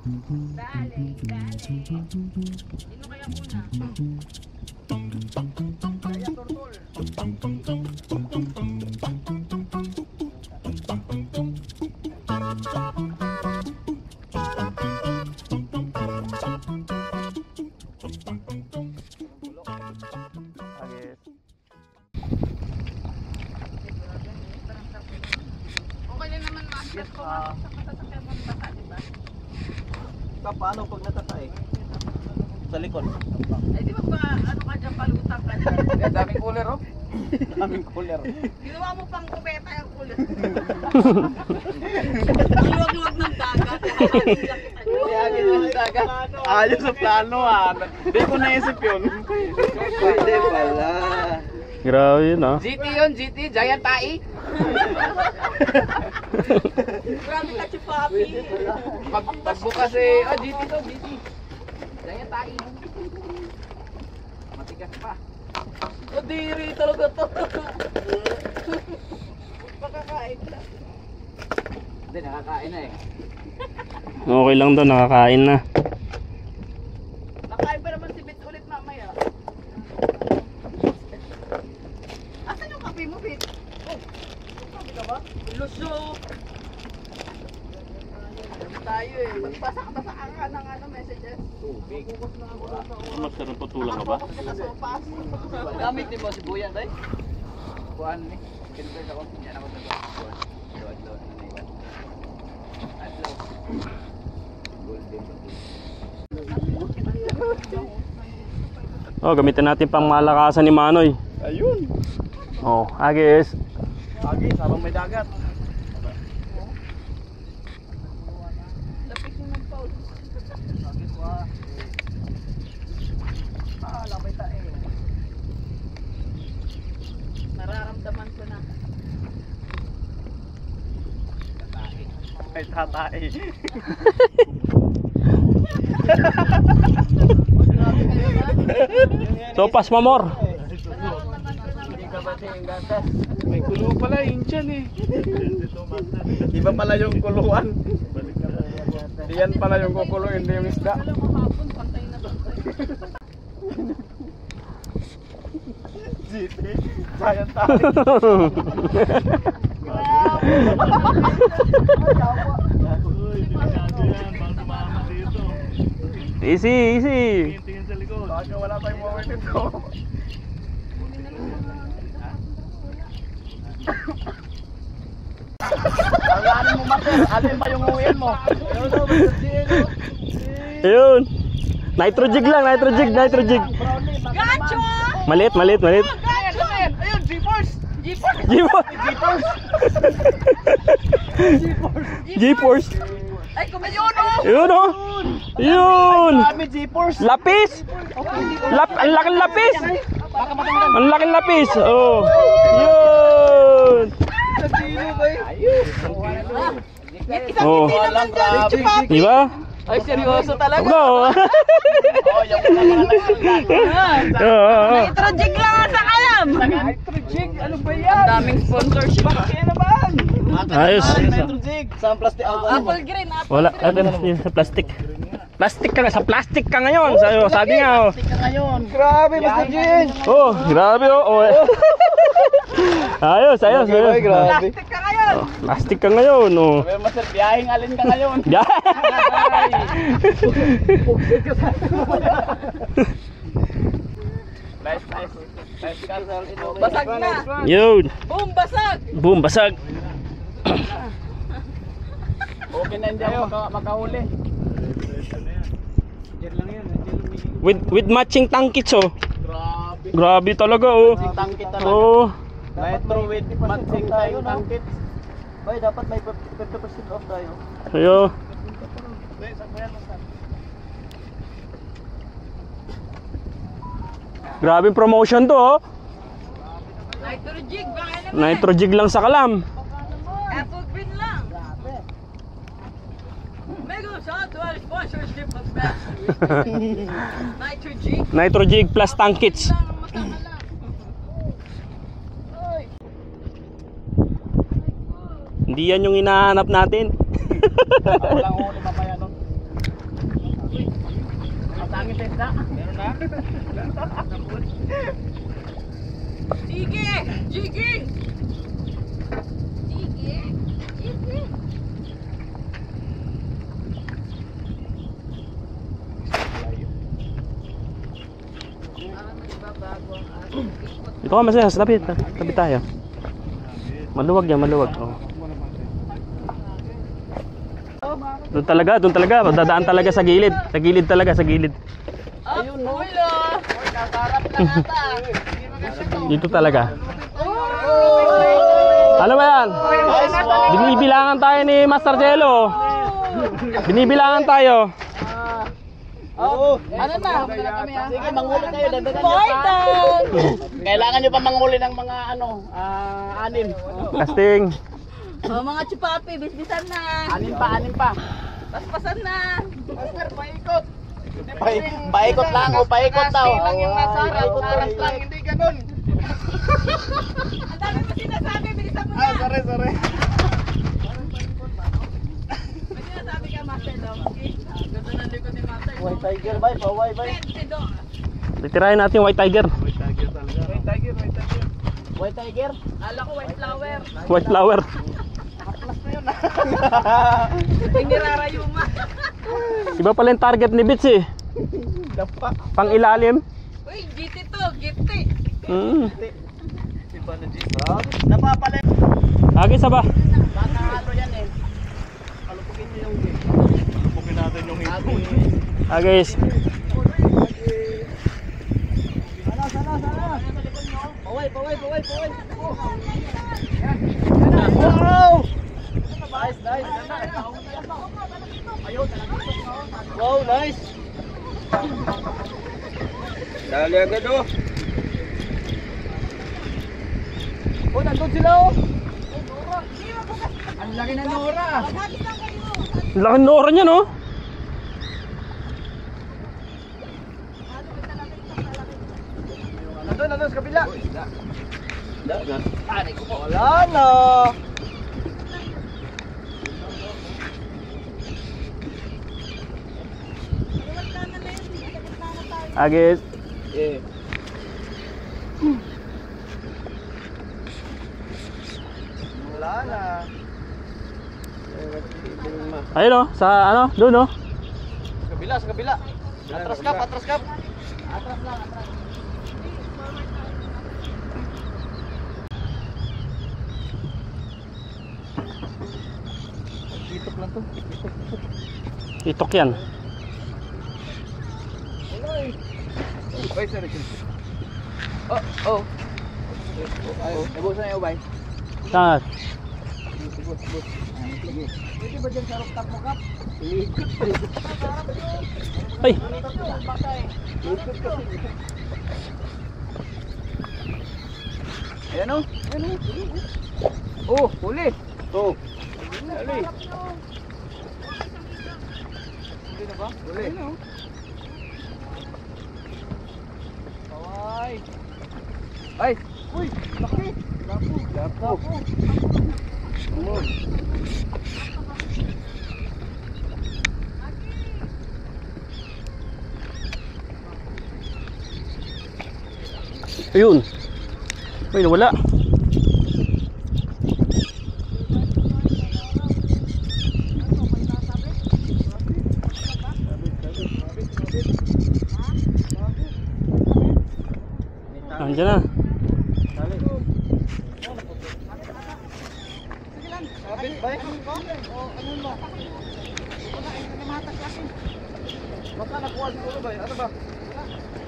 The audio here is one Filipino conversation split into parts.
Dale, dale. Sino kaya muna? Kaya turtol. Okay lang naman master ko sa kasasakyan mo basa, diba? Paano pag natatay? Sa likod. Ay di ba ano ka dyan, palutang ka dyan? Daming cooler oh. Daming cooler. Ginawa mo pang kubeta yung kulit. Ang luwag-luwag ng dagat. Ayos sa plano ah. Hindi ko naisip yun. Pwede pala. Grabe yun ah. GT yun, GT. Giant Tai. Grabe ka si Papi. Pagbukas eh. Oh, GT to, GT. Giant Tai. Matigas pa. O diri talaga to. Makakain na. Hindi, nakakain na eh. Okay lang daw, nakakain na. Nakain pa naman si Bit ulit mamaya. Asan yung kape mo, Bit? Oh, kape ka ba? Luso. Tayo eh. Magbasa-basa ka ng messages. Tubig. Masarap patulang ka ba? Sa sopas. Gamit din mo si Buyan, day? Buwan ni. Kinupit ako. Yan ako sa buwan. Doon. Adlaw. Golden. Oh, gamitin natin pang malakasan ni Manoy. Ayun. Oh, agis. Agi, sabang may dagat. Lapit mo ng paul. Agi ko ah. Lapit tayo. Nararamdaman ko na. Ay, tatay. Sopas mamor. May kulo pala yung dyan eh. Iba pala yung kuluan. Diyan pala yung kukulo, hindi yung isda. Alam mo hapon, pantay na pantay. GT, giant tayo. Easy, easy. Baka wala tayong moment ito. Alanin mo mater, alin pa yung uwian mo? Ayun. Nitrojig lang, nitrojig. Gacho! Maliit. Gacho! Ayun, G-Force! G-Force. Ay, kumayon oh! Yun oh. Yun. Kami G-Force. Lapis. Ang laking lapis. Ang laking lapis. Oh. Yun. Oh. Hindi naman dyan, Chupapi! Di ba? Ay, seryoso talaga. No. Oh, yung Nitrojig lang ang sakalam! Nitrojig, ano ba yan? Ang daming sponsorship. Kaya naman. Ayos. Nitrojig. Saan plastic? Apple green, apple Wala, green. sa plastic. Sa plastic ka ngayon. Sabi nga oh. Grabe, Mr. Jin. Oh, grabe oh. Oh. Ayos. Grabe. Plastic ka ngayon! Oh, plastic ka ngayon oh. Sabi mo, sir, biyahing alin ka ngayon? Yeah. Nice. Basag na! Yun. Boom, basag! Boom, basag. Okay na hindi ako makahuli. With matching tangkits oh. Grabe. Grabe talaga oh. Tangkit talaga. Oh. Nitro with matching tayo tangkit. Bay, dapat may 50% off tayo. Ayo. Grabe promotion to oh. Nitrojig, baka naman! Nitrojig lang sa kalam. Apple green lang! Mega shout to our sponsorship of Nitrojig! Nitrojig plus tangkits. Lang ang matama lang. Oy! Hindi yan yung hinahanap natin. Ako lang huli mamaya nun. langit sa isda. Meron na? Jige! Jige! Jige! Jige! Dito ka masaya, sa tabi. Tabi tayo. Maluwag yan, maluwag. Oh. Doon talaga. Dadaan talaga sa gilid. Sa gilid talaga, sa gilid. Ayun, no? Kasarap lang ata. Dito talaga. Ano ba yan? Binibilangan tayo ni Master Jello. Binibilangan tayo. Oh, ano na? Kami ha? Sige, manghuli kayo. Dagdagan nyo pa. Important! Kailangan nyo pa manghuli ng mga anim. Casting. Oh, mga chupapi, bisbisan na. Anim pa. Paspasan na. Master, paikot. Paikot lang o paikot daw. Casting lang yung nasarap. Paikot Naras lang, hindi ganun. Ang dami mo sinasabi, bilisan mo na. Ah, sorry. May sinasabi ka, Master Dog. Ganda ng likod ni Master Dog. White tiger, bay. Paway, bay. Titirahin natin yung white tiger. White tiger talaga. White tiger? Ala ko, white flower. White flower. Plus na yun. Yung nirarayuma. Iba pala yung target ni Bits eh. Dapa. Pang ilalim. Uy, GT to, GT. Iba na dito. Napapala. Agis ba? Baka ano yan eh. Alupugin nyo yung game. Alupugin natin yung hipon. Agis. Sana. Paway. Wow! Nice. Wow, nice. Dali agad oh. Oh, nandun sila oh. Ang laki na Nora. Ang laki ng Nora niya no? Nandun sa kabila. Wala na. Agis. Yeah. Wala na. Ayun oh, sa ano, doon oh. Sa kabila. Atras kap. Atras lang. Itok lang to. Itok yan. Wait, sorry. Oh. Nabos na yung bay. Saan? Pwede ba dyan sa rooftop mo kap? Ay! Ayan o. Oh, huli. Oh. Huli. Huli na ba? Huli. Kaway. Ay! Uy! Laki! Lapo. Ayun. Uy, nawala. Nandiyan na. Sabit ba? Baka nakuha siguro ba? Ano ba?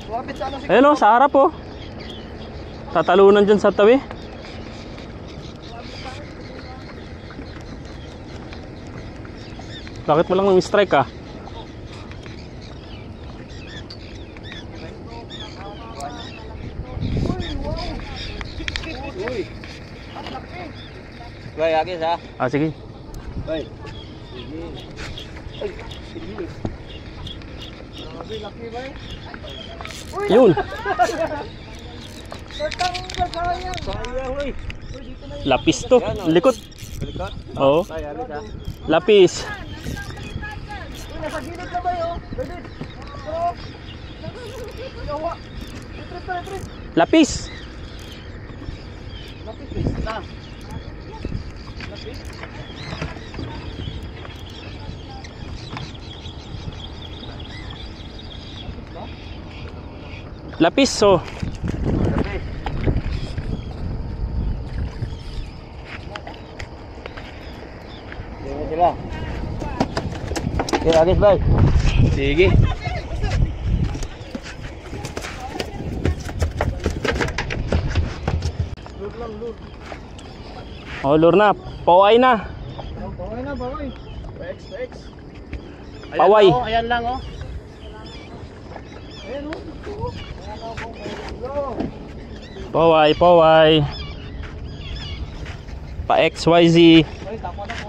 Wapit sa ano siguro? Ayun oh, sa harap oh. Tatalunan dyan sa tabi. Bakit mo lang strike ah? Uy! Bay, agis ha? Ah, sige. Bay. Sige. Ay, sige. Grabe, laki bay. Yun. Sayang, uy. Lapis to. Likot. Balikat? Oo. Bay, agis ha? Lapis. Uy, nasa gilid na bay, oh. Pwede. Yawa. Tre. Lapis. Lapit please. Na. Lapit. Lapis, oh. Sila. Kira agis, bay. Sige. Oh, lure na. Paway na. Baway na, baway. X. Paway. Ayan lang, oh. Ayan o. Paway. Pa XYZ. Ay, takwa na po.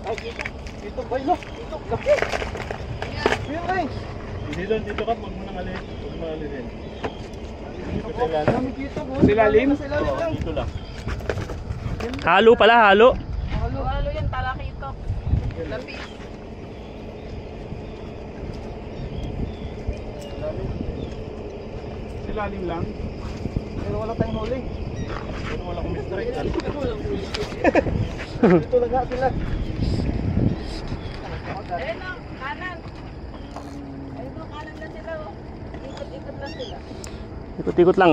Ay, dito bay no. Dito, laki. Ayan bay. Dito ka, huwag mo nang alin. Huwag mo alin. Kami dito po. Silalim? Silalim lang. Dito lang. Halo pala, halo. Halo yan, talakito. Lapis. Silalim lang. Pero wala tayong huli. Pero wala kong strike. Dito lang nga sila. Ayun o, kanan. Ayun o, kanan lang sila o. Ikot-ikot lang sila. Ikot-ikot lang.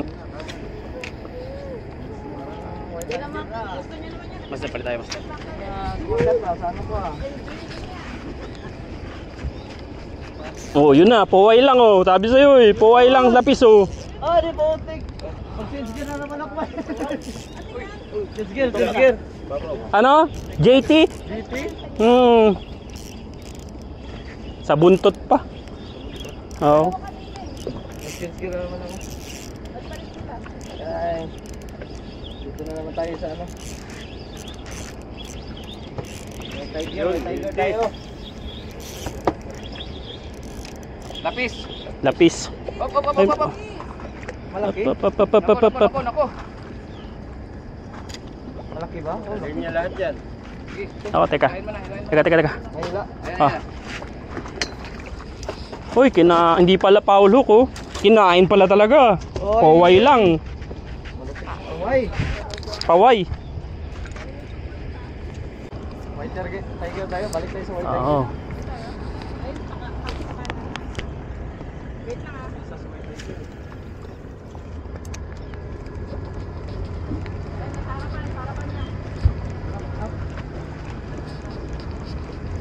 Hindi naman, gusto nyo naman yan. Mas napali tayo, mas. Sana po ah. Oh, yun na. Paway lang, oh. Sabi sa'yo, eh. Paway lang, lapis, oh. Ah, di ba utik? Mag-change gear na naman ako. Change gear. Ano? JT? GT? Sa buntot pa. Oo. Mag-change gear na naman ako. Ay. Dito na naman tayo sa ano. Tiger tayo. Lapis. Lapis. Op. Malaki? Nako. Malaki ba? Sabihin niya lahat yan. Ako, teka. Teka. Mahila. Ah. Uy, hindi pala foul hook, oh. Kinain pala talaga. Oy. Paway lang. Away. Paway. White tiger tayo. Balik tayo sa white tiger. Oo.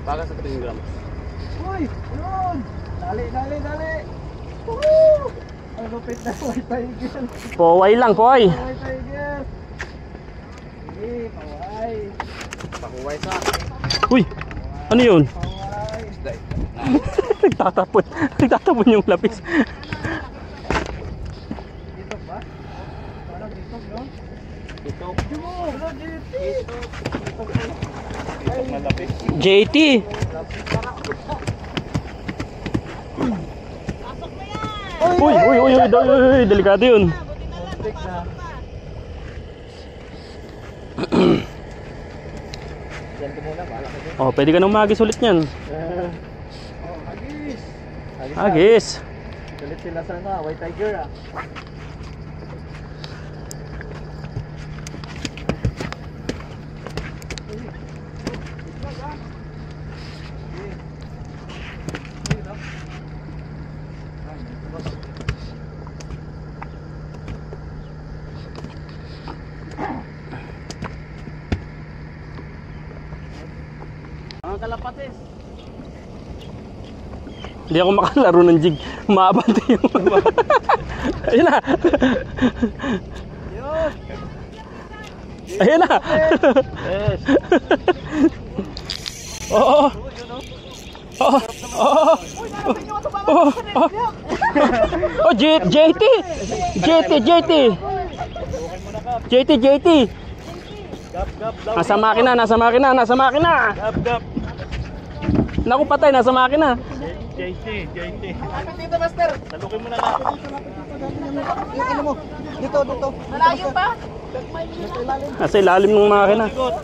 Para sa 10 grams. Uy! Yun! Dali! Woohoo! Ang lupit na white tiger. Paway lang, paway. White tiger. Sige, paway. Pakuway sa. Uy, ano yun? Paway. Nagtatapon yung lapis. Dito ba? Parang dito, no? Ito. Dito! Wala dito! Malapit. JT. Uy, delikado yun. Muntik na. Yan ko muna, bahala ka dyan. Oh, pwede ka nang magis ulit niyan. Oh, agis! Agis. Galit sila sa ano, white tiger ah. Ang kalapatis. Hindi ako makalaro ng jig. Maabante yung... Ayun na. Yun! Ayun na. Yes. Oo. Oo. Oo. Oo. Oh, JT. Gap. Nasa makina. Gap. Naku, patay, nasa makina. JT. Lapit dito, master! Talukin mo na ka. Yung ano mo? Dito. Malayo pa? Nasa ilalim ng makina. Ikot.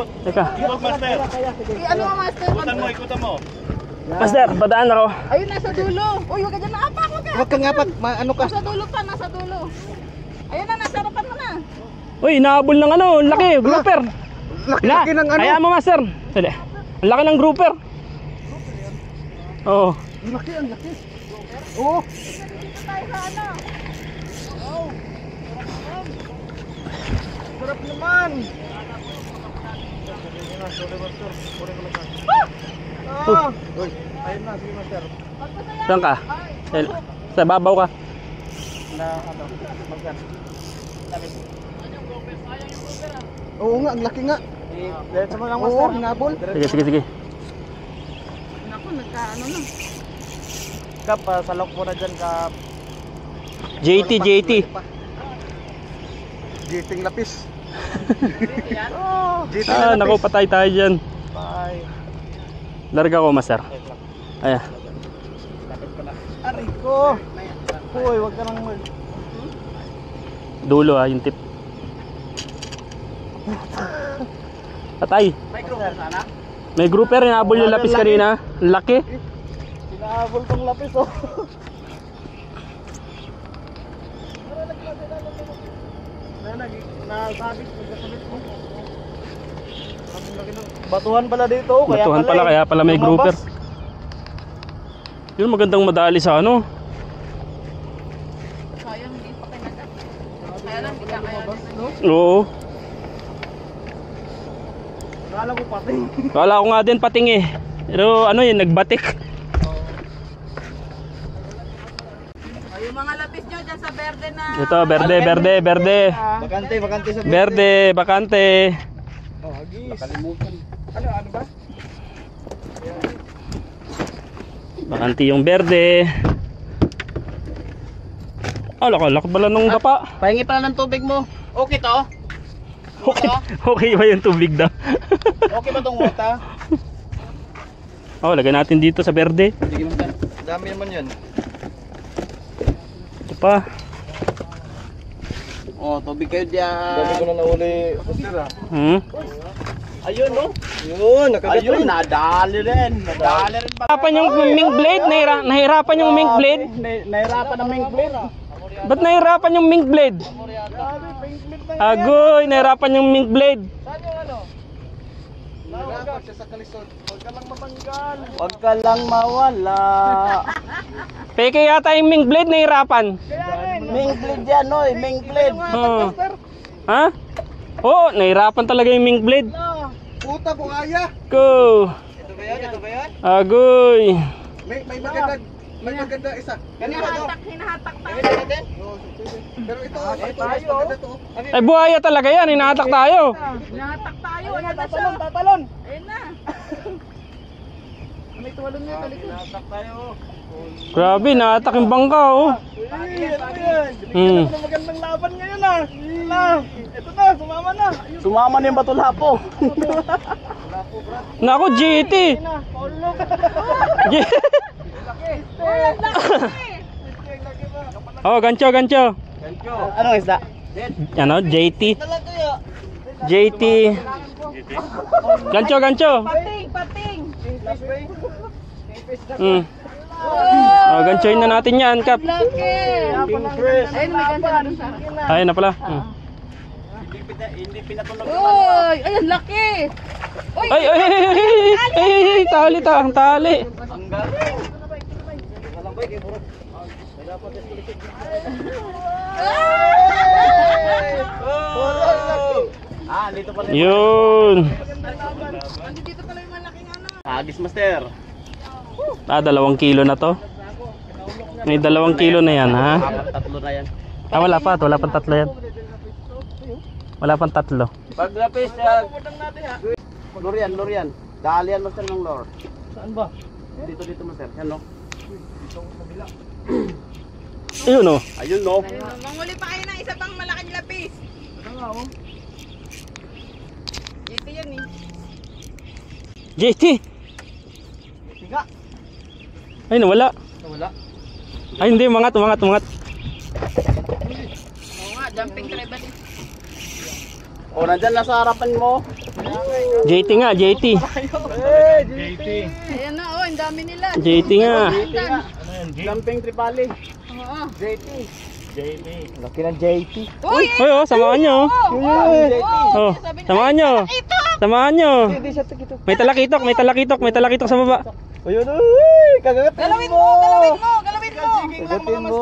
Teka. Ano ang master? Ikutan mo. Master, padaan ako. Ayun, nasa dulo. Uy, huwag ka dyan maapak, huwag ka. Huwag kang ngapat, ano ka? Nasa dulo pa, nasa dulo. Ayun na, nasa harapan mo na. Uy, inahabol ng ano, ang laki, grouper. Laki ng ano? Hayaan mo, master. Dali. Ang laki ng grouper. Oo. Ang laki, ang laki. Oo. Dito tayo sa ano. Sarap naman. Ah! Uy, ayun na, sige master. Saan ka? Sa babaw ka. Na ano, master. Oo nga, ang laki nga. Diretso mo lang master. Oo, nabol. Sige, sige, sige. Naku, nagkaano na. Kap, salok mo na dyan, Kap. JT, JT. Jiting lapis. Oh, jiting Ah, lapis. naku, patay tayo dyan. Bye. Larga ko, master. Ayan. Aray ko. Uy, wag ka nang Dulo yung tip. Patay. May grouper, inahabol yung lapis kanina. Ang laki. Sinahabol tong lapis, oh. Nasabit, nagkasabit mo. Batuhan pala dito, Batuhan pala, kaya pala may grouper. Yun, magandang madali sa ano. Sayang, hindi pa kinagat. Kaya lang, hindi ka kaya din. Oo. Kala ko pating. Kala ko nga din pating eh. Pero ano yun, nagbatik. Yung mga lapis nyo dyan sa berde na. Ito, berde, berde, berde. Bakante, bakante sa Berde, bakante. Oh, agis. Nakalimutan. Ano ba? Bakante yung berde. Ah, laki pala nung dapa. Pahingi pala ng tubig mo. Okay to? Okay, okay ba yung tubig daw? Okay ba tong water? Oh, lagay natin dito sa berde. Sige mo. Dami naman yun. Ito pa. Oh, tubig kayo diyan. Dami ko na nahuli. Ayun, no? Yun, nakagat rin. Nadali rin. Nadali rin pala. Nahirapan yung mink blade? Nahirapan yung mink blade? Nahirapan ang mink blade. Ba't nahirapan yung mink blade? Agoy, nahirapan yung mink blade. Saan yung ano? Nahirapan siya sa kalisod. Huwag ka lang matanggal. Huwag ka lang mawala. Peke yata yung mink blade, nahirapan. Mink blade yan, no? Mink blade. Oh. Ha? Oo, nahirapan talaga yung mink blade. Puta, buhaya. Go. Ito ba yan? Ito ba yan? Agoy. May maganda isa. Kanina to. Hinahatak tayo. Pero ito, maganda to. Ay, buhaya talaga yan, hinahatak tayo. Hinahatak tayo. Ayan na siya. Tatalon. Ayun na. May tuwalon niya sa likod. Natak tayo. Grabe, nahatak yung bangka oh. Ay, ano yan? Hmm. Ito magandang laban ngayon ah. Ito na, sumama na. Sumama na yung bato lapo. Naku, GT. Uy, ang laki. Oh, gancho, gancho. Anong isda? Ano, JT. JT. Gancho, gancho. Pating, pating. Oh, ganchoin na natin yan, Kap. Laki. Ayun, may ganda na dun sa harap. Ayun na pala. Uy, ayun, laki. Uy, Ay, ay, ay, ay, ay, ay, tali, tali. Ang galing. Walang bay, kay Burot. Ah, dito pala. Yun. dito pala yung malaking ano. Agis master. Ah, 2 kilo na to. May 2 kilo na yan, ha? Tatlo na yan. Ah, wala pa 3 yan. Wala pang 3. Pag lapis, Lorian. Dalian master ng lore. Saan ba? Dito master. Yan no? Ayun oh. Ayun no? Manguli pa kayo ng isa pang malaking lapis. Ito yan eh. JT. Tiga. Ay, nawala. Wala. Ay, hindi, umangat. Oo nga, jumping crab ba din? O, nandyan na sa harapan mo. JT nga, JT. Ayan na, oh, ang dami nila. JT nga. Jumping tripali. Oo. JT. Laki ng JT. Uy, Hoy, oh, samahan nyo. Oh, samahan nyo. ito! Samahan nyo. Hindi siya tikito. May talakitok, may talakitok, may talakitok sa baba. Ayun, uy! Kagatin Galawin mo! mo, galawin mo, galawin mo. Kagatin mo!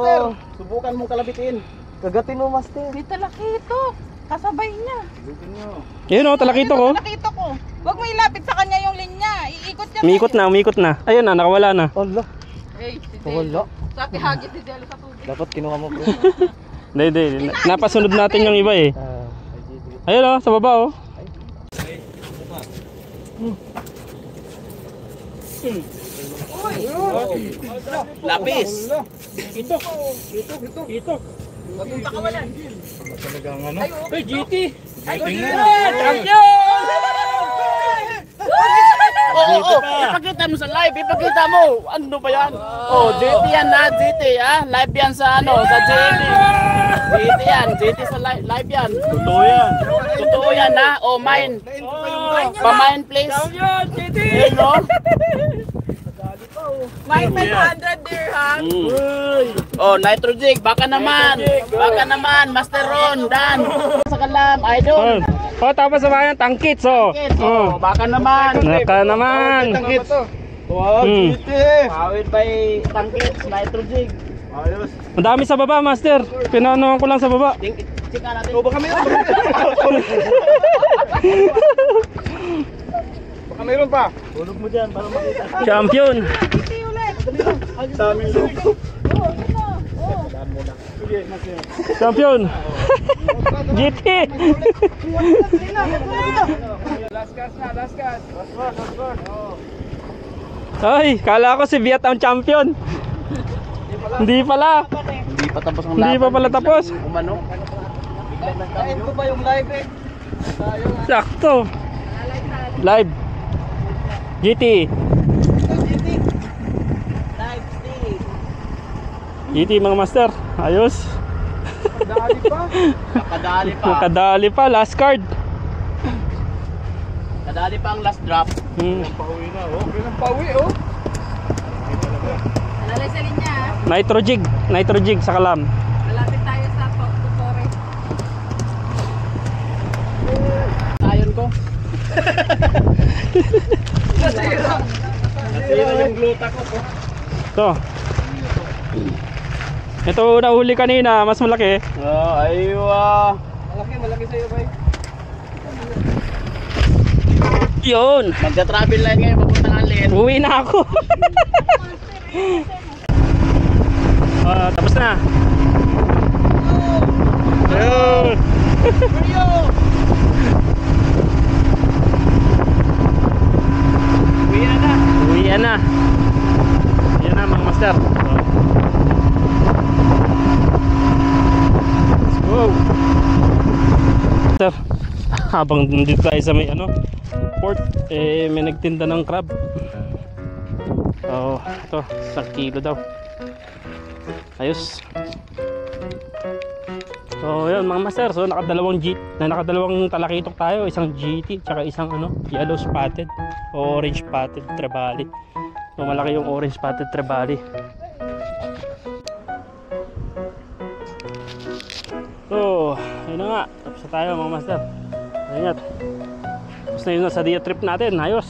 Subukan mong kalabitin. Kagatin mo, master. May talakito. Kasabay niya. Yun oh, talakitok oh. Talakito ko. Huwag mo ilapit sa kanya yung linya. Iikot niya. Umikot na. Ayun na, nakawala na. Allah, Hey, si wala. Sabi hagit si Jello sa tubig. Dapat kinuha mo, bro. Hindi. Napasunod natin yung iba eh. Ayun oh, sa baba oh. Lapis. Oo, ipakita mo sa live, ipakita mo. Ano ba yan? Oh, JT yan na, JT ha. Live yan sa sa JT. JT yan, JT sa live yan. Totoo yan ha. Oh, mine. Pa-mine please. Ayun no? May 500 dirham. Oh, Nitrojig, baka naman, Master Ron, Dan. Sa kalam, idol. Oh, tapos samahan yung tangkits oh. Oh, baka naman. Naka naman. Wow, Hmm. JT! Powered by Tangkits, Nitrojig. Ayos. Ang dami sa baba, master. Pinanoan ko lang sa baba. Chika natin. Baka meron. Baka meron pa. Tulog mo dyan para makita. Champion. Hindi ulit. Sa aming logo. Champion. GT. Last cast. Ay, kala ko si Vietnam champion. Hindi pala. Hindi pa tapos ang Hindi pa pala tapos. Umano. Kain ko ba yung live eh? Sakto. Live. GT. Live stick. GT mga master. Ayos. Dali pa. Kadali pa. Makadali pa. Last card. Kadali pa ang last drop. Pauwi na, oh. Ganun pauwi, oh. Alalay sa linya. Nitrojig sa kalam. Malapit tayo sa Tutore. Ayon ko. Nasira yung gluta ko po. Ito nahuli kanina, mas malaki. Aywa. Malaki sa'yo, bay. Yun. Magka-travel line ngayon papuntang Alin. Uwi na ako. Tapos na. Ayun. Uwi na. Yan na mga master. Let's go. Master, habang nandito tayo sa may port, may nagtinda ng crab. Ito, 1 kilo daw. Ayos. So yun mga master, so nakadalawang talakitok tayo, isang GT tsaka isang yellow spotted o orange spotted trevally. So malaki yung orange spotted trevally. So ayun na nga, tapos na tayo mga master. Ingat. Tapos na yun sa dia trip natin, ayos.